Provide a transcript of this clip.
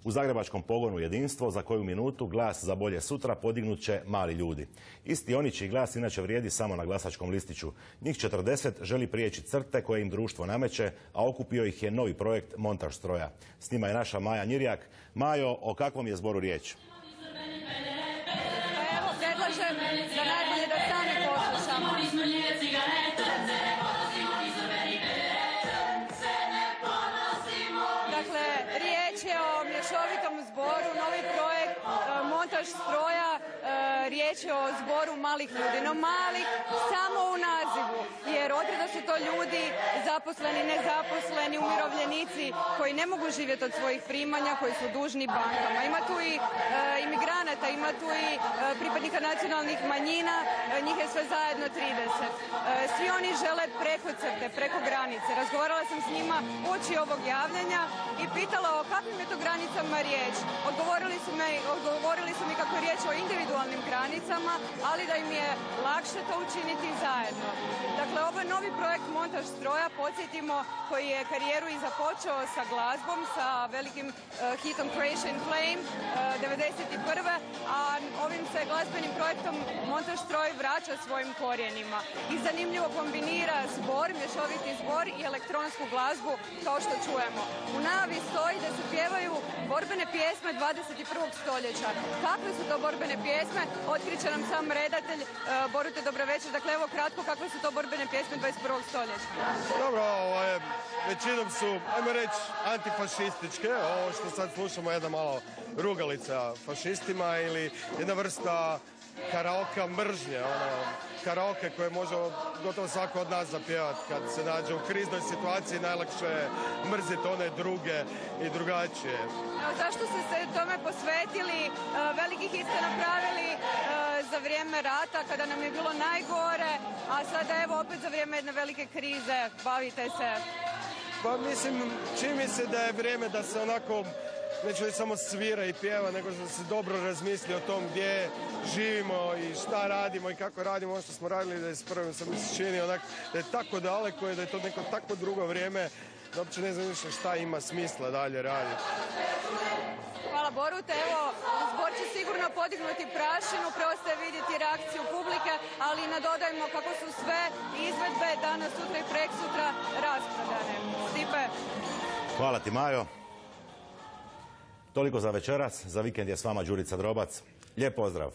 U zagrebačkom pogonu Jedinstvo za koju minutu glas za bolje sutra podignut će mali ljudi. Isti oni čiji glas inače vrijedi samo na glasačkom listiću. Njih 40 želi prijeći crte koje im društvo nameće, a okupio ih je novi projekt Montaž stroja. S njima je naša Maja Njirjak. Majo, o kakvom je zboru riječ? Evo, predlažem da najbolje da sami poslušamo. Dakle, riječ je o mješovitom zboru, novi projekt Montaž stroja. Riječ je o zboru malih ljudi, no malih samo u nazivu, jer odreda su to ljudi zaposleni, nezaposleni, umirovljenici koji ne mogu živjeti od svojih primanja, koji su dužni bankama. Ima tu i imigranata, ima tu i pripadnika nacionalnih manjina, njih je sve zajedno 30. Svi oni žele preko crte, preko granice. Razgovarala sam s njima uoči ovog javljanja i pitala o kakvim je to granicama riječ. Odgovorili su mi kako je riječ o individualnim granicama, ali da im je lakše to učiniti zajedno. Dakle, ovo je novi projekt Montaž stroja, podsjetimo, koji je karijeru i započeo sa glazbom, sa velikim hitom Crash and Flame 91. A ovim se glazbenim projektom Montaž stroj vraća svojim korijenima i zanimljivo kombinira zbor, mješoviti zbor i elektronsku glazbu, kao što čujemo. U najavi stoji da se pjevaju borbene pjesme 21. stoljeća. Kakve su to borbene pjesme? Otkriće nam sam redatelj. Borute, dobro večer. Dakle, evo kratko, kakve su to borbene pjesme 21. stoljeća? Dobro, većinom su, ajmo reći, antifašističke. Ovo što sad slušamo je jedna malo rugalica fašistima ili jedna vrsta karaoke mržnje, karaoke koje može gotovo svako od nas zapjevati kad se nađe u kriznoj situaciji. Najlakše je mrziti one druge i drugačije. Zašto ste se tome posvetili? Velikih ste napravili za vrijeme rata kada nam je bilo najgore, a sada evo opet za vrijeme jedne velike krize bavite se. Pa mislim, čini mi se da je vrijeme da se onako neću li samo svira i pjeva, nego da se dobro razmisli o tom gdje živimo i šta radimo i kako radimo. Ono što smo radili da je s prvim sam mi se čini onak da je tako daleko i da je to neko tako drugo vrijeme da uopće ne znam više šta ima smisla dalje raditi. Hvala Borute, evo zbor će sigurno podignuti prašinu, preostaje vidjeti reakciju publike, ali nadodajmo kako su sve izvedbe danas, sutra i preksutra rasprodane. Stipe. Hvala ti, Majo. Toliko za večeras, za vikend je s vama Đurica Drobac. Lijep pozdrav!